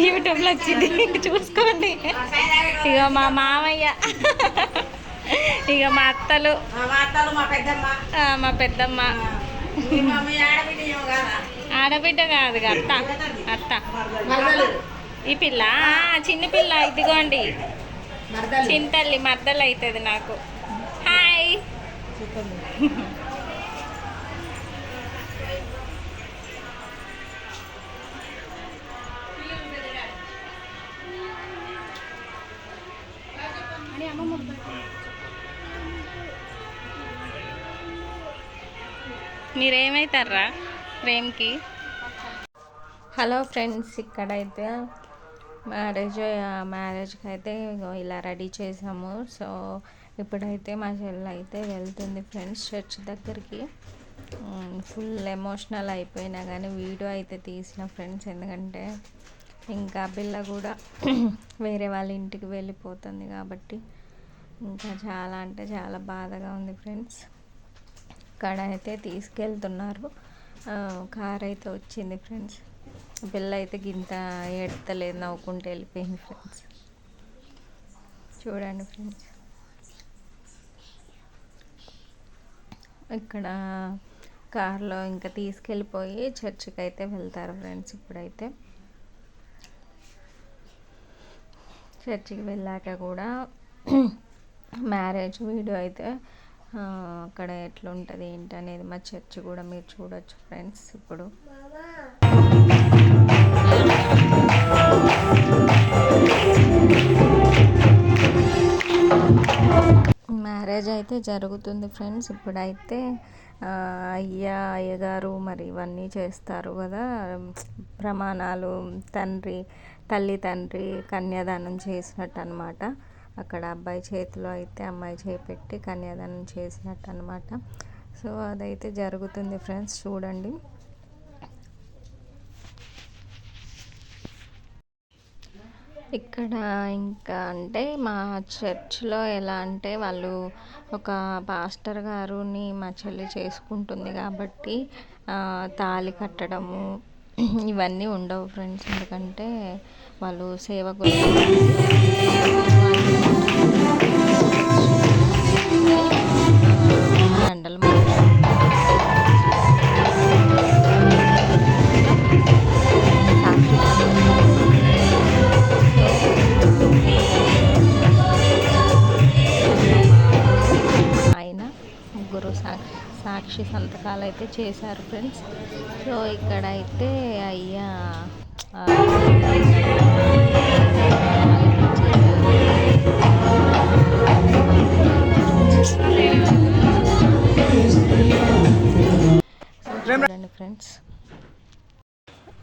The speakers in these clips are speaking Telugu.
యూట్యూబ్లో వచ్చింది చూసుకోండి. ఇక మా మామయ్య, ఇక మా అత్తలు, మా పెద్దమ్మ. ఆడబిడ్డ కాదు అత్త, అత్త. ఈ పిల్ల చిన్న పిల్ల, ఇదిగోండి చింతల్లి మద్దలు అవుతుంది నాకు. హాయ్. మీరేమవుతారా ప్రేమ్కి? హలో ఫ్రెండ్స్, ఇక్కడైతే మ్యారేజ్కి అయితే ఇలా రెడీ చేసాము. సో ఇప్పుడైతే మా చెల్లి అయితే వెళ్తుంది ఫ్రెండ్స్ చర్చ్ దగ్గరికి. ఫుల్ ఎమోషనల్ అయిపోయినా కానీ వీడియో అయితే తీసిన ఫ్రెండ్స్, ఎందుకంటే ఇంకా పిల్ల కూడా వేరే వాళ్ళ ఇంటికి వెళ్ళిపోతుంది కాబట్టి ఇంకా చాలా అంటే చాలా బాధగా ఉంది ఫ్రెండ్స్. ఇక్కడ అయితే తీసుకెళ్తున్నారు, కార్ అయితే వచ్చింది ఫ్రెండ్స్. పిల్ల అయితే గింత ఎడతలేదు, నవ్వుకుంటూ వెళ్ళిపోయింది ఫ్రెండ్స్. చూడండి ఫ్రెండ్స్, ఇక్కడ కార్లో ఇంకా తీసుకెళ్ళిపోయి చర్చికి అయితే వెళ్తారు ఫ్రెండ్స్. ఇప్పుడైతే చర్చికి వెళ్ళాక కూడా మ్యారేజ్ వీడియో అయితే అక్కడ ఎట్లుంటుంది ఏంటి అనేది మా చర్చి కూడా మీరు చూడొచ్చు ఫ్రెండ్స్. ఇప్పుడు మ్యారేజ్ అయితే జరుగుతుంది ఫ్రెండ్స్. ఇప్పుడైతే అయ్యగారు మరి ఇవన్నీ చేస్తారు కదా, ప్రమాణాలు, తల్లి తండ్రి కన్యాదానం చేసినట్టు అనమాట. అక్కడ అబ్బాయి చేతిలో అయితే అమ్మాయి చేపెట్టి కన్యాదానం చేసినట్టు అనమాట. సో అదైతే జరుగుతుంది ఫ్రెండ్స్, చూడండి. ఇక్కడ ఇంకా అంటే మా చర్చ్లో ఎలా అంటే వాళ్ళు ఒక పాస్టర్ గారుని మా చెల్లి చేసుకుంటుంది కాబట్టి తాళి కట్టడము ఇవన్నీ ఉండవు ఫ్రెండ్స్. ఎందుకంటే వాళ్ళు సేవకులు దండలు సాక్షి సంతకాలు అయితే చేశారు ఫ్రెండ్స్. సో ఇక్కడైతే అయ్యా చూడండి ఫ్రెండ్స్.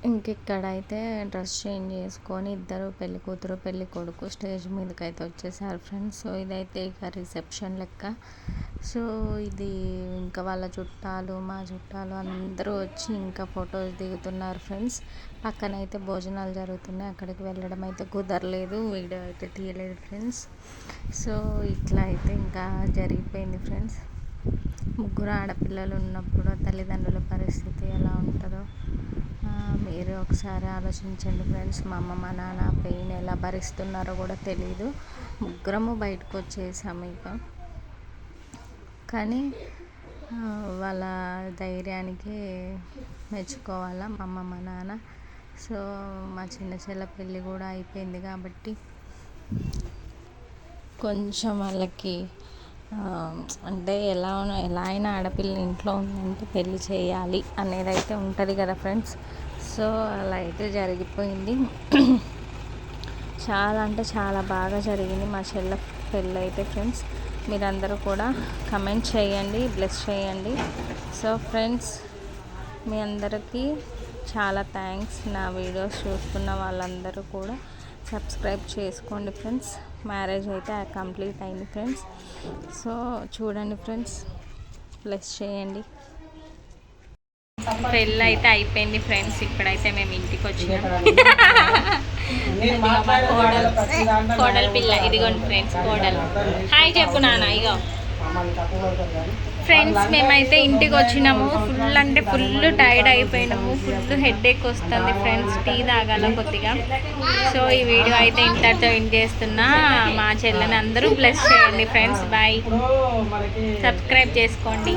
ఇంకిక్కడైతే డ్రెస్ చేంజ్ చేసుకొని ఇద్దరు పెళ్లి కూతురు పెళ్లి కొడుకు స్టేజ్ మీదకి అయితే వచ్చేసారు ఫ్రెండ్స్. సో ఇదైతే ఇక రిసెప్షన్ లెక్క. సో ఇది ఇంకా వాళ్ళ చుట్టాలు మా చుట్టాలు అందరూ వచ్చి ఇంకా ఫొటోస్ దిగుతున్నారు ఫ్రెండ్స్. పక్కన అయితే భోజనాలు జరుగుతున్నాయి, అక్కడికి వెళ్ళడం అయితే కుదరలేదు, వీడియో అయితే తీయలేదు ఫ్రెండ్స్. సో ఇట్లా అయితే ఇంకా జరిగిపోయింది ఫ్రెండ్స్. ముగ్గురు ఆడపిల్లలు ఉన్నప్పుడు తల్లిదండ్రుల పరిస్థితి ఎలా ఉంటుందో మీరు ఒకసారి ఆలోచించండి ఫ్రెండ్స్. మా అమ్మ మా నాన్న పెయిన్ ఎలా భరిస్తున్నారో కూడా తెలీదు. ముగ్గురము బయటకు వచ్చేసాము ఇక, కానీ వాళ్ళ ధైర్యానికి మెచ్చుకోవాలా మా అమ్మ మా నాన్న. సో మా చిన్న చెల్ల పెళ్ళి కూడా అయిపోయింది కాబట్టి కొంచెం వాళ్ళకి అంటే ఎలా అయినా ఆడపిల్ల ఇంట్లో ఉందంటే పెళ్ళి చేయాలి అనేది అయితే ఉంటుంది కదా ఫ్రెండ్స్. సో అలా అయితే జరిగిపోయింది. చాలా అంటే చాలా బాగా జరిగింది మా చెల్ల పెళ్ళి అయితే ఫ్రెండ్స్. మీరందరూ కూడా కమెంట్ చేయండి, బ్లెస్ చేయండి. సో ఫ్రెండ్స్, మీ అందరికీ చాలా థ్యాంక్స్. నా వీడియోస్ చూస్తున్న వాళ్ళందరూ కూడా సబ్స్క్రైబ్ చేసుకోండి ఫ్రెండ్స్. మ్యారేజ్ అయితే కంప్లీట్ అయింది ఫ్రెండ్స్. సో చూడండి ఫ్రెండ్స్, బ్లెస్ చేయండి. పెళ్ళి అయితే అయిపోయింది ఫ్రెండ్స్. ఇప్పుడైతే మేము ఇంటికి వచ్చినాం. కోడలు పిల్ల ఇదిగోండి ఫ్రెండ్స్, కోడలు. హాయ్ చెప్పు నాన్న. ఇగో ఫ్రెండ్స్ మేమైతే ఇంటికి వచ్చినాము. ఫుల్ అంటే ఫుల్ టైర్డ్ అయిపోయినాము. ఫుల్ హెడేక్ వస్తుంది ఫ్రెండ్స్. టీ తాగాల కొద్దిగా. సో ఈ వీడియో అయితే ఇంతటితో ఎండ్ చేస్తున్నా. మా చెల్లెని అందరూ బ్లెస్ చేయండి ఫ్రెండ్స్. బాయ్. సబ్స్క్రైబ్ చేసుకోండి.